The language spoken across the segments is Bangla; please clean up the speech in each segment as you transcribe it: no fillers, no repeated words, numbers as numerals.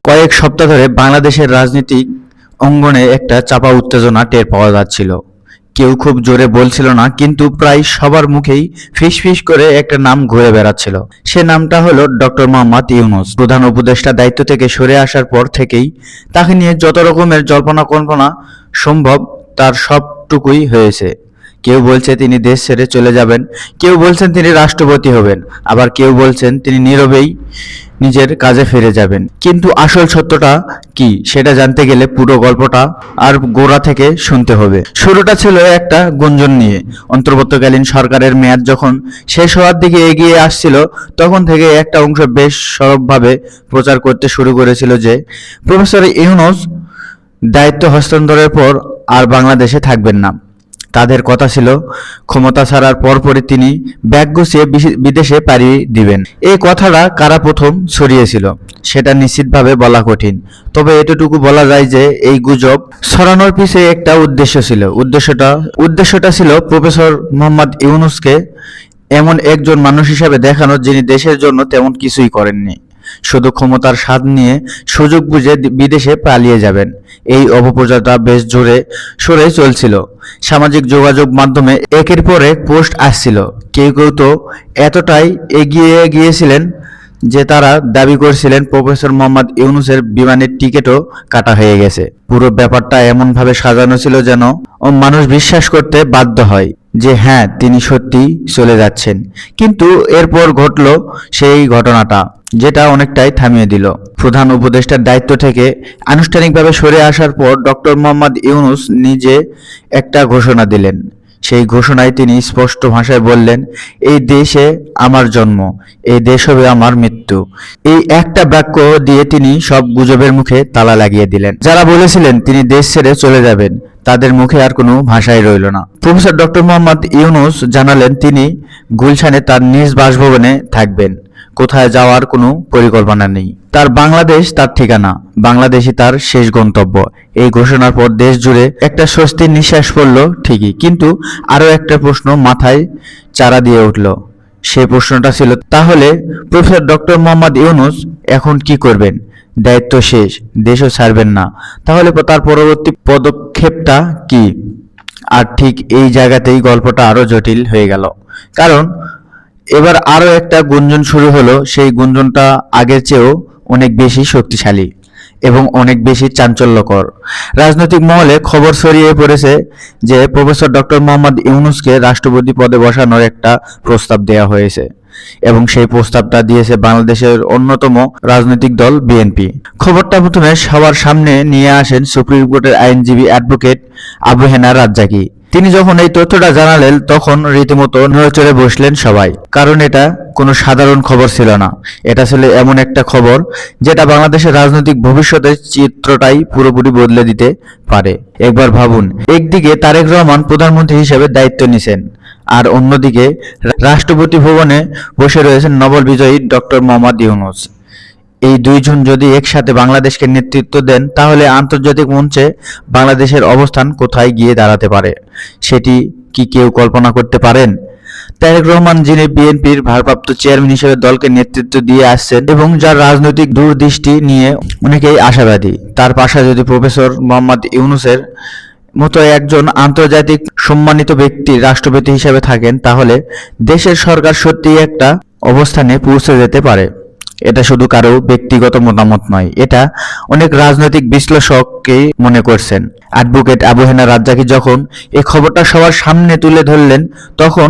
কয়েক সপ্তাহ ধরে বাংলাদেশের রাজনৈতিক অঙ্গনে একটা চাপা উত্তেজনা টের পাওয়া যাচ্ছিল। কেউ খুব জোরে বলছিল না, কিন্তু প্রায় সবার মুখেই ফিসফিস করে একটা নাম ঘুরে বেড়াচ্ছিল। সে নামটা হলো ডক্টর মোহাম্মদ ইউনূস। প্রধান উপদেষ্টা দায়িত্ব থেকে সরে আসার পর থেকেই তাকে নিয়ে যত রকমের জল্পনা কল্পনা সম্ভব তার সবটুকুই হয়েছে। কেউ বলছে তিনি দেশ ছেড়ে চলে যাবেন, কেউ বলছেন তিনি রাষ্ট্রপতি হবেন, আবার কেউ বলছেন তিনি নীরবেই নিজের কাজে ফিরে যাবেন। কিন্তু আসল সত্যটা কি সেটা জানতে গেলে পুরো গল্পটা আর গোড়া থেকে শুনতে হবে। শুরুটা ছিল একটা গুঞ্জন নিয়ে। অন্তর্বর্তীকালীন সরকারের মেয়াদ যখন শেষ হওয়ার দিকে এগিয়ে আসছিল, তখন থেকে একটা অংশ বেশ সরবভাবে প্রচার করতে শুরু করেছিল যে প্রফেসর ইউনূস দায়িত্ব হস্তান্তরের পর আর বাংলাদেশে থাকবেন না। তাদের কথা ছিল ক্ষমতা ছাড়ার পরপরই তিনি ব্যাগ গুছিয়ে বিদেশে পাড়ি দিবেন। এই কথাটা কারা প্রথম ছড়িয়েছিল সেটা নিশ্চিতভাবে বলা কঠিন, তবে এতটুকু বলা যায় যে এই গুজব ছড়ানোর পিছে একটা উদ্দেশ্য ছিল। উদ্দেশ্যটা ছিল প্রফেসর মোহাম্মদ ইউনূসকে এমন একজন মানুষ হিসেবে দেখানো যিনি দেশের জন্য তেমন কিছুই করেননি, শুধু ক্ষমতার স্বাদ নিয়ে সুযোগ বুঝে বিদেশে পালিয়ে যাবেন। এই অপপ্রচারটা বেশ জোরে সোরে চলছিল। সামাজিক যোগাযোগ মাধ্যমে একের পর এক পোস্ট আসছিল। কেউ কেউ তো এতটাই এগিয়ে গিয়েছিলেন যে তারা দাবি করছিলেন প্রফেসর মোহাম্মদ ইউনূসের বিমানের টিকিটও কাটা হয়ে গেছে। পুরো ব্যাপারটা এমনভাবে সাজানো ছিল যেন মানুষ বিশ্বাস করতে বাধ্য হয় যে হ্যাঁ, তিনি সত্যি চলে যাচ্ছেন। কিন্তু এরপর ঘটল সেই ঘটনাটা যেটা অনেকটাই থামিয়ে দিল। প্রধান উপদেষ্টার দায়িত্ব থেকে আনুষ্ঠানিকভাবে সরে আসার পর ডক্টর মোহাম্মদ ইউনূস নিজে একটা ঘোষণা দিলেন। সেই ঘোষণায় তিনি স্পষ্ট ভাষায় বললেন, এই দেশে আমার জন্ম, এই দেশ হবে আমার মৃত্যু। এই একটা বাক্য দিয়ে তিনি সব গুজবের মুখে তালা লাগিয়ে দিলেন। যারা বলেছিলেন তিনি দেশ ছেড়ে চলে যাবেন, তাদের মুখে আর কোনো ভাষাই রইল না। প্রফেসর ডক্টর মোহাম্মদ ইউনূস জানালেন তিনি গুলশানে তার নিজ বাসভবনে থাকবেন। কোথায় যাওয়ার কোনো পরিকল্পনা নেই। তার বাংলাদেশ তার ঠিকানা, বাংলাদেশই তার শেষ গন্তব্য। এই ঘোষণার পর দেশ জুড়ে একটা স্বস্তির নিঃশ্বাস পড়ল ঠিকই, কিন্তু আরো একটা প্রশ্ন মাথায় চাড়া দিয়ে উঠল। সেই প্রশ্নটা ছিল, তাহলে প্রফেসর ডক্টর মোহাম্মদ ইউনূস এখন কি করবেন? দায়িত্ব শেষ, দেশও ছাড়বেন না, তাহলে তার পরবর্তী পদক্ষেপটা কি? আর ঠিক এই জায়গাতেই গল্পটা আরো জটিল হয়ে গেল, কারণ এবার আরো একটা গুঞ্জন শুরু হলো। সেই গুঞ্জনটা আগের চেয়েও অনেক বেশি শক্তিশালী এবং অনেক বেশি চাঞ্চল্যকর। রাজনৈতিক মহলে খবর ছড়িয়ে পড়েছে যে প্রফেসর ডক্টর মোহাম্মদ ইউনূসকে রাষ্ট্রপতি পদে বসানোর একটা প্রস্তাব দেওয়া হয়েছে, এবং সেই প্রস্তাবটা দিয়েছে বাংলাদেশের অন্যতম রাজনৈতিক দল বিএনপি। খবরটা প্রথমে সবার সামনে নিয়ে আসেন সুপ্রিম কোর্টের আইনজীবী অ্যাডভোকেট আবু হেনা রাজ্জাকী। তিনি যখন এই তথ্যটা জানালেন তখন রীতিমতো নড়েচড়ে বসলেন সবাই, কারণ এটা কোনো সাধারণ খবর ছিল না। এটা ছিল এমন একটা খবর যেটা বাংলাদেশের রাজনৈতিক ভবিষ্যতের চিত্রটাই পুরোপুরি বদলে দিতে পারে। একবার ভাবুন, একদিকে তারেক রহমান প্রধানমন্ত্রী হিসেবে দায়িত্ব নিছেন, আর অন্যদিকে রাষ্ট্রপতি ভবনে বসে রয়েছেন নোবেল বিজয়ী ডক্টর মোহাম্মদ ইউনূস। এই দুইজন যদি একসাথে বাংলাদেশকে নেতৃত্ব দেন, তাহলে আন্তর্জাতিক মঞ্চে বাংলাদেশের অবস্থান কোথায় গিয়ে দাঁড়াতে পারে সেটি কি কেউ কল্পনা করতে পারেন? তারেক রহমান, যিনি বিএনপির ভারপ্রাপ্ত চেয়ারম্যান হিসেবে দলকে নেতৃত্ব দিয়ে আসছেন এবং যার রাজনৈতিক দূরদৃষ্টি নিয়ে অনেকেই আশাবাদী, তার পাশে যদি প্রফেসর মোহাম্মদ ইউনূসের মতো একজন আন্তর্জাতিক সম্মানিত ব্যক্তি রাষ্ট্রপতি হিসেবে থাকেন, তাহলে দেশের সরকার সত্যিই একটা অবস্থানে পৌঁছে যেতে পারে। এটা শুধু কারো ব্যক্তিগত মতামত নয়, এটা অনেক রাজনৈতিক বিশ্লেষককেই মনে করছেন। অ্যাডভোকেট আবু হেনা রাজ্জাকী যখন এই খবরটা সবার সামনে তুলে ধরলেন, তখন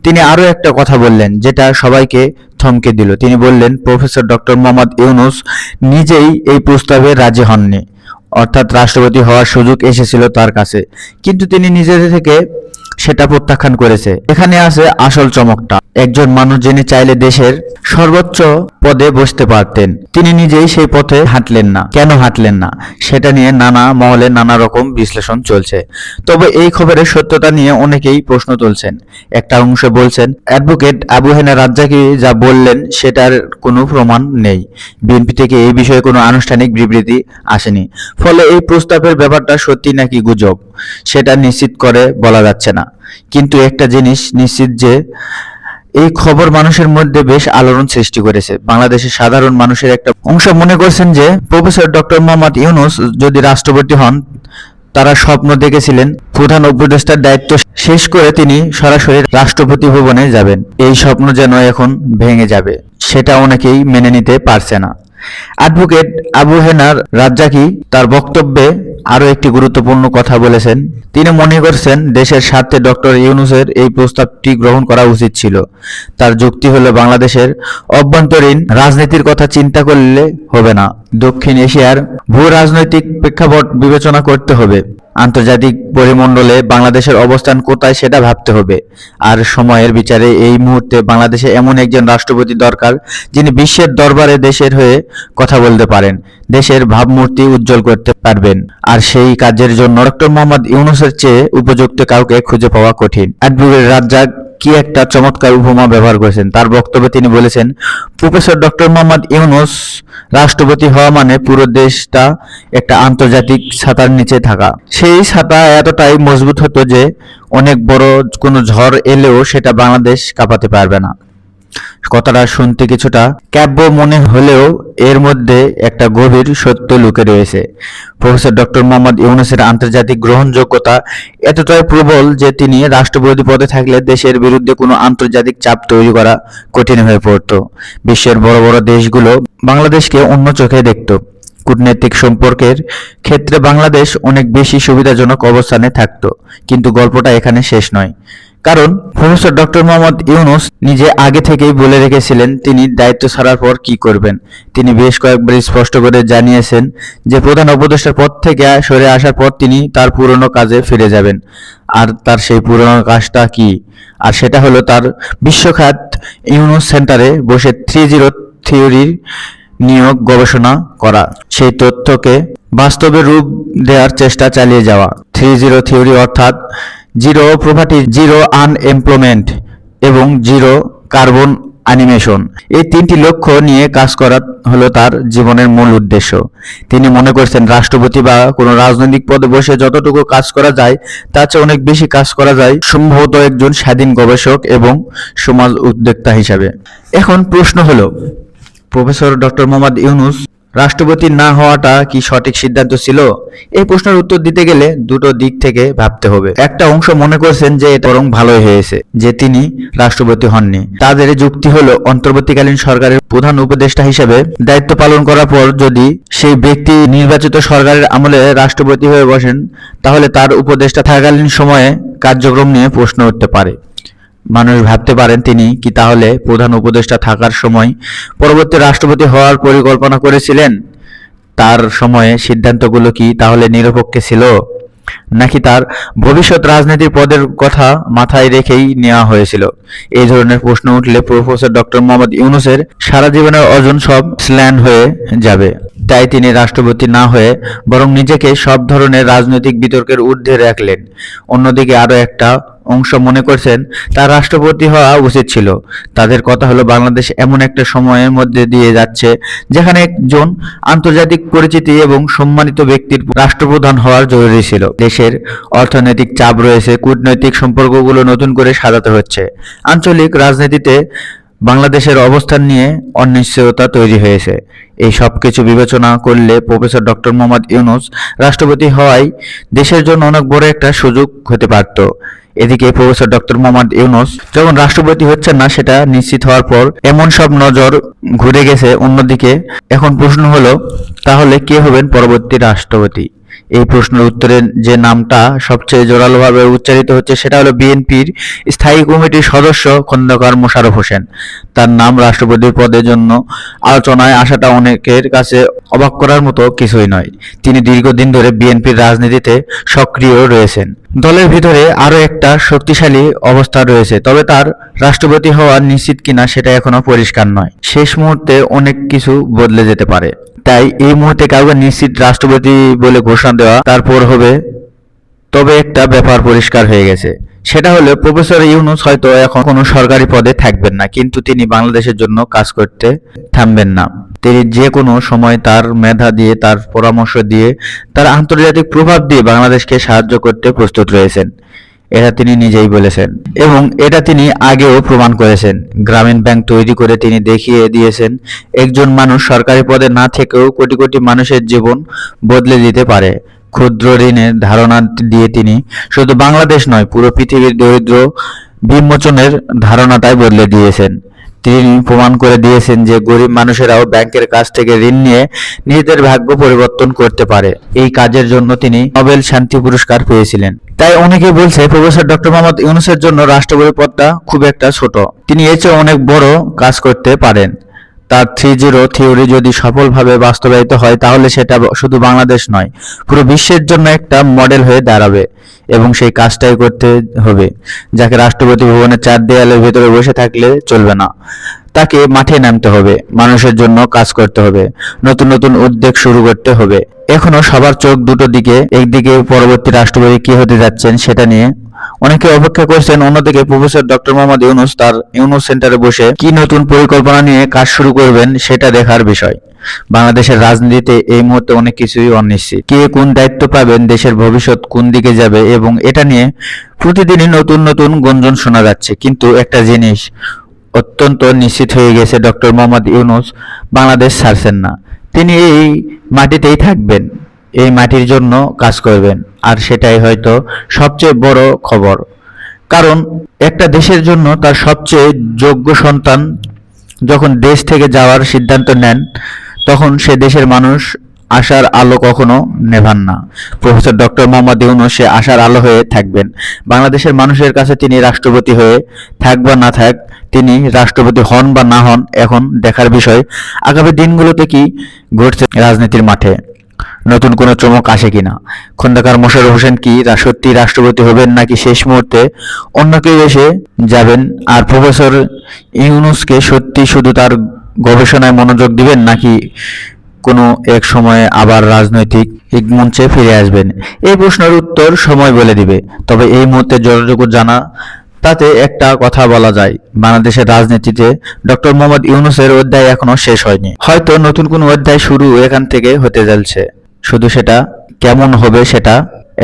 তিনি আরো একটা কথা বললেন যেটা সবাইকে থমকে দিল। তিনি বললেন, প্রফেসর ডক্টর মোহাম্মদ ইউনূস নিজেই এই প্রস্তাবে রাজি হননি, অর্থাৎ রাষ্ট্রপতি হওয়ার সুযোগ এসেছিল তার কাছে, কিন্তু তিনি নিজে থেকে সেটা প্রত্যাখ্যান করেছে। এখানে আছে আসল চমকটা। একজন মানুষ যিনি চাইলে দেশের সর্বোচ্চ পদে বসতে পারতেন, তিনি নিজেই সেই পথে হাঁটলেন না। কেন হাঁটলেন না সেটা নিয়ে নানা মহলে নানা রকম বিশ্লেষণ চলছে। তবে এই খবরের সত্যতা নিয়ে অনেকেই প্রশ্ন তুলছেন। একটা অংশ বলছেন অ্যাডভোকেট আবু হেনা রাজ্জাকী যা বললেন সেটার কোনো প্রমাণ নেই, বিএনপি থেকে এই বিষয়ে কোনো আনুষ্ঠানিক বিবৃতি আসেনি, ফলে এই প্রস্তাবের ব্যাপারটা সত্যি নাকি গুজব সেটা নিশ্চিত করে বলা যাচ্ছে না। কিন্তু একটা জিনিস নিশ্চিত যে এই খবর মানুষের মধ্যে বেশ আলোড়ন সৃষ্টি করেছে। বাংলাদেশের সাধারণ মানুষের একটা অংশ মনে করছেন যে প্রফেসর ডক্টর মোহাম্মদ ইউনূস যদি রাষ্ট্রপতি হন, তারা স্বপ্ন দেখেছিলেন প্রধান উপদেষ্টার দায়িত্ব শেষ করে তিনি সরাসরি রাষ্ট্রপতি ভবনে যাবেন। এই স্বপ্ন যেন এখন ভেঙে যাবে, সেটা অনেকেই মেনে নিতে পারছে না। অ্যাডভোকেট আবু হেনার রাজ্জাকী তার বক্তব্যে আরও একটি গুরুত্বপূর্ণ কথা বলেছেন। তিনি মনে করছেন দেশের স্বার্থে ডক্টর ইউনূসের এই প্রস্তাবটি গ্রহণ করা উচিত ছিল। তার যুক্তি হলো, বাংলাদেশের অভ্যন্তরীণ রাজনীতির কথা চিন্তা করলে হবে না, দক্ষিণ এশিয়ার ভূ রাজনৈতিক প্রেক্ষাপট বিবেচনা করতে হবে, আন্তর্জাতিক পরিমণ্ডলে বাংলাদেশের অবস্থান কোথায় সেটা ভাবতে হবে। আর সময়ের বিচারে এই মুহূর্তে বাংলাদেশে এমন একজন রাষ্ট্রপতি দরকার যিনি বিশ্বের দরবারে দেশের হয়ে কথা বলতে পারেন, দেশের ভাবমূর্তি উজ্জ্বল করতে পারবেন। আর সেই কাজের জন্য ডক্টর মোহাম্মদ ইউনূসের চেয়ে উপযুক্ত কাউকে খুঁজে পাওয়া কঠিন। অ্যাডভোকেট রাজ্জাক কি একটা চমৎকার উপমা ব্যবহার করেছেন। তার বক্তব্যে তিনি বলেছেন, প্রফেসর ডক্টর মোহাম্মদ ইউনূস রাষ্ট্রপতি হওয়া মানে পুরো দেশটা একটা আন্তর্জাতিক ছাতার নিচে থাকা। সেই ছাতা এতটাই মজবুত হতো যে অনেক বড় কোনো ঝড় এলেও সেটা বাংলাদেশ কাঁপাতে পারবে না। কথাটা শুনতে কিছুটা কাব্য মনে হলেও এর মধ্যে একটা গভীর সত্য লুকে রয়েছে। প্রফেসর ডক্টর মোহাম্মদ ইউনূসের আন্তর্জাতিক গ্রহণযোগ্যতা এতটাই প্রবল যে তিনি রাষ্ট্রপতি পদে থাকলে দেশের বিরুদ্ধে কোনো আন্তর্জাতিক চাপ তৈরি করা কঠিন হয়ে পড়ত। বিশ্বের বড় বড় দেশগুলো বাংলাদেশকে অন্য চোখে দেখত। কূটনৈতিক সম্পর্কের ক্ষেত্রে বাংলাদেশ অনেক বেশি সুবিধাজনক অবস্থানে থাকত। কিন্তু গল্পটা এখানে শেষ নয়, কারণ প্রফেসর ডক্টর মোহাম্মদ ইউনূস নিজে আগে থেকেই বলে রেখেছিলেন তিনি দায়িত্ব ছাড়ার পর কি করবেন। তিনি বেশ কয়েকবার স্পষ্ট করে জানিয়েছেন যে প্রধান উপদেষ্টার পদ থেকে সরে আসার পর তিনি তার পুরনো কাজে ফিরে যাবেন। আর তার সেই পুরনো কাজটা কি? আর সেটা হলো তার বিশ্বখ্যাত ইউনূস সেন্টারে বসে 3-0 থিওরির নিয়োগ গবেষণা করা, সেই তথ্যকে বাস্তবে রূপ দেওয়ার চেষ্টা চালিয়ে যাওয়া। 3-0 থিওরি অর্থাৎ জিরো প্রপার্টি, জিরো আনএমপ্লয়মেন্ট এবং জিরো কার্বন অ্যানিমেশন, এই তিনটি লক্ষ্য নিয়ে কাজ করা হলো তার জীবনের মূল উদ্দেশ্য। তিনি মনে করছেন রাষ্ট্রপতি বা কোনো রাজনৈতিক পদে বসে যতটুকু কাজ করা যায় তার চেয়ে অনেক বেশি কাজ করা যায় সম্ভবত একজন স্বাধীন গবেষক এবং সমাজ উদ্যোক্তা হিসাবে। এখন প্রশ্ন হলো, প্রফেসর ডক্টর মোহাম্মদ ইউনূস রাষ্ট্রপতি না হওয়াটা কি সঠিক সিদ্ধান্ত ছিল? এই প্রশ্নের উত্তর দিতে গেলে দুটো দিক থেকে ভাবতে হবে। একটা অংশ মনে করছেন যে এটা বরং ভালোই হয়েছে যে তিনি রাষ্ট্রপতি হননি। তাদের যুক্তি হলো, অন্তর্বর্তীকালীন সরকারের প্রধান উপদেষ্টা হিসেবে দায়িত্ব পালন করার পর যদি সেই ব্যক্তি নির্বাচিত সরকারের আমলে রাষ্ট্রপতি হয়ে বসেন, তাহলে তার উপদেষ্টা থাকাকালীন সময়ে কার্যক্রম নিয়ে প্রশ্ন উঠতে পারে। মানুষ ভাবতে পারেন তিনি কি তাহলে প্রধান উপদেষ্টা থাকার সময় পরবর্তী রাষ্ট্রপতি হওয়ার পরিকল্পনা করেছিলেন? তার সময়ে সিদ্ধান্তগুলো কি তাহলে নিরপেক্ষ ছিল, নাকি তার ভবিষ্যৎ রাজনীতির পদের কথা মাথায় রেখেই নেওয়া হয়েছিল? এই ধরনের প্রশ্ন উঠলে প্রফেসর ডক্টর মোহাম্মদ ইউনূসের সারা জীবনের অর্জন সব স্ল্যান হয়ে যাবে। তাই তিনি রাষ্ট্রপতি না হয়ে বরং নিজেকে সব ধরনের রাজনৈতিক বিতর্কের ঊর্ধ্বে রাখলেন। অন্যদিকে আরো একটা অংশ মনে করছেন তার রাষ্ট্রপতি হওয়া উচিত ছিল। তাদের কথা হলো, বাংলাদেশ এমন একটা সময়ের মধ্যে দিয়ে যাচ্ছে যেখানে একজন আন্তর্জাতিক পরিচিতি এবং সম্মানিত ব্যক্তির রাষ্ট্রপ্রধান হওয়ার জরুরি ছিল। দেশের অর্থনৈতিক চাপ রয়েছে, কূটনৈতিক সম্পর্কগুলো নতুন করে সাজাতে হচ্ছে, আঞ্চলিক রাজনীতিতে বাংলাদেশের অবস্থান নিয়ে অনিশ্চয়তা তৈরি হয়েছে। এই সবকিছু বিবেচনা করলে প্রফেসর ডক্টর মোহাম্মদ ইউনূস রাষ্ট্রপতি হওয়াই দেশের জন্য অনেক বড় একটা সুযোগ হতে পারত। এদিকে প্রফেসর ডক্টর মোহাম্মদ ইউনূস যখন রাষ্ট্রপতি হচ্ছেন না সেটা নিশ্চিত হওয়ার পর এমন সব নজর ঘুরে গেছে অন্যদিকে। এখন প্রশ্ন হলো, তাহলে কে হবেন পরবর্তী রাষ্ট্রপতি? এই প্রশ্নের উত্তরে যে নামটা সবচেয়ে জোরালোভাবে উচ্চারিত হচ্ছে সেটা হলো বিএনপির স্থায়ী কমিটির সদস্য খন্দকার মোশাররফ হোসেন। তার নাম রাষ্ট্রপতির পদের জন্য আলোচনায় আসাটা অনেকের কাছে অবাক করার মতো কিছুই নয়। তিনি দীর্ঘদিন ধরে বিএনপির রাজনীতিতে সক্রিয় রয়েছেন। দলের ভিতরে আরো একটা শক্তিশালী অবস্থা রয়েছে, তবে তার রাষ্ট্রপতি হওয়া নিশ্চিত কিনা সেটা এখনো পরিষ্কার নয়। শেষ মুহূর্তে অনেক কিছু বদলে যেতে পারে। তাই এই মুহূর্তে কাউকে নিশ্চিত রাষ্ট্রপতি বলে ঘোষণা দেওয়া তারপর হবে। তবে একটা ব্যাপার পরিষ্কার হয়ে গেছে, সেটা হলো প্রফেসর ইউনূস হয়তো এখন কোনো সরকারি পদে থাকবেন না, কিন্তু তিনি বাংলাদেশের জন্য কাজ করতে থামবেন না। তিনি যে কোনো সময় তার মেধা দিয়ে, তার পরামর্শ দিয়ে, তার আন্তর্জাতিক প্রভাব দিয়ে বাংলাদেশকে সাহায্য করতে প্রস্তুত রয়েছেন। এটা তিনি নিজেই বলেছেন এবং এটা তিনি আগেও প্রমাণ করেছেন। গ্রামীণ ব্যাংক তৈরি করে তিনি দেখিয়ে দিয়েছেন একজন মানুষ সরকারি পদে না থেকেও কোটি কোটি মানুষের জীবন বদলে দিতে পারে। ক্ষুদ্র ঋণের ধারণা দিয়ে তিনি শুধু বাংলাদেশ নয়, পুরো পৃথিবীর দরিদ্র বিমোচনের ধারণাটাই বদলে দিয়েছেন। তিনি প্রমাণ করে দিয়েছেন যে গরিব মানুষেরাও ব্যাংকের কাছ থেকে ঋণ নিয়ে নিজেদের ভাগ্য পরিবর্তন করতে পারে। এই কাজের জন্য তিনি নোবেল শান্তি পুরস্কার পেয়েছিলেন। তাই অনেকে বলছে প্রফেসর ডক্টর মোহাম্মদ ইউনূসের জন্য রাষ্ট্রপতি পদটা খুব একটা ছোট, তিনি এর চেয়ে অনেক বড় কাজ করতে পারেন। তার 3-0 থিওরি যদি সফলভাবে বাস্তবায়িত হয় তাহলে সেটা শুধু বাংলাদেশ নয়, পুরো বিশ্বের জন্য একটা মডেল হয়ে দাঁড়াবে এবং সেই কাজটাই করতে হবে। যাকে রাষ্ট্রপতি ভবনের 4 দেয়ালের ভেতরে বসে থাকলে চলবে না, তাকে মাঠে নামতে হবে, মানুষের জন্য কাজ করতে হবে, নতুন নতুন উদ্যোগ শুরু করতে হবে। এখনো সবার চোখ দুটো দিকে, একদিকে পরবর্তী রাষ্ট্রপতি কি হতে যাচ্ছেন সেটা নিয়ে অনেকে অপেক্ষা করছেন, অন্যদিকে প্রফেসর ডক্টর মোহাম্মদ ইউনূস তার ইউনূস সেন্টারে বসে কি নতুন পরিকল্পনা নিয়ে কাজ শুরু করবেন সেটা দেখার বিষয়। বাংলাদেশের রাজনীতিতে এই মুহূর্তে অনেক কিছুই অনিশ্চিত, কে কোন দায়িত্ব পাবেন, দেশের ভবিষ্যৎ কোন দিকে যাবে এবং এটা নিয়ে প্রতিদিনই নতুন নতুন গুঞ্জন শোনা যাচ্ছে। কিন্তু একটা জিনিস অত্যন্ত নিশ্চিত হয়ে গেছে, ডক্টর মোহাম্মদ ইউনূস বাংলাদেশ ছাড়ছেন না, তিনি এই মাটিতেই থাকবেন, এই মাটির জন্য কাজ করবেন। আর সেটাই হয়তো সবচেয়ে বড় খবর, কারণ একটা দেশের জন্য তার সবচেয়ে যোগ্য সন্তান যখন দেশ থেকে যাওয়ার সিদ্ধান্ত নেন তখন সে দেশের মানুষ আশার আলো কখনো নেভান না। প্রফেসর ডক্টর মোহাম্মদ ইউনূস সে আশার আলো হয়ে থাকবেন। বাংলাদেশের মানুষের কাছে তিনি রাষ্ট্রপতি হয়ে থাক বা না থাক, তিনি রাষ্ট্রপতি হন বা না হন এখন দেখার বিষয়। আগামী দিনগুলোতে কি ঘটছে রাজনীতির মাঠে, নতুন কোনো চমক আসে কিনা, খন্দকার মোশাররফ হোসেন কি সত্যি রাষ্ট্রপতি হবেন নাকি শেষ মুহূর্তে অন্য কেউ এসে যাবেন, আর প্রফেসর ইউনূসকে সত্যি শুধু তার গবেষণায় মনোযোগ দিবেন নাকি কোনো এক সময়ে আবার রাজনৈতিক মঞ্চে ফিরে আসবেন, এই প্রশ্নের উত্তর সময় বলে দিবে। তবে এই মুহূর্তে যতটুকু জানা তাতে একটা কথা বলা যায়, বাংলাদেশের রাজনীতিতে ডক্টর মোহাম্মদ ইউনূসের অধ্যায় এখনো শেষ হয়নি, হয়তো নতুন কোনো অধ্যায় শুরু এখান থেকে হতে যাচ্ছে, শুধু সেটা কেমন হবে সেটা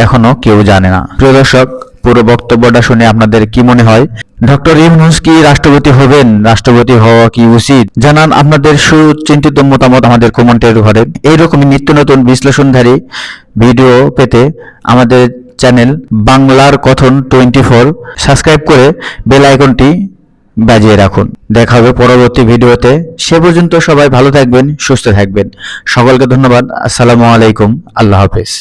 এখনো কেউ জানে না। প্রিয় দর্শক, পুরো বক্তব্যটা শুনে আপনাদের কি মনে হয়? ডক্টর ইউনূস কি রাষ্ট্রপতি হবেন? রাষ্ট্রপতি হওয়া কি উচিত? জানান আপনাদের সুচিন্তিত মতামত আমাদের কমেন্টের ঘরে। এইরকমই নিত্য নতুন বিশ্লেষণধারী ভিডিও পেতে আমাদের চ্যানেল বাংলার কথন 24 সাবস্ক্রাইব করে বেল আইকনটি বাজিয়ে রাখুন। দেখা হবে পরবর্তী ভিডিওতে, সে পর্যন্ত সবাই ভালো থাকবেন, সুস্থ থাকবেন। সকলকে ধন্যবাদ। আসসালামু আলাইকুম, আল্লাহ হাফেজ।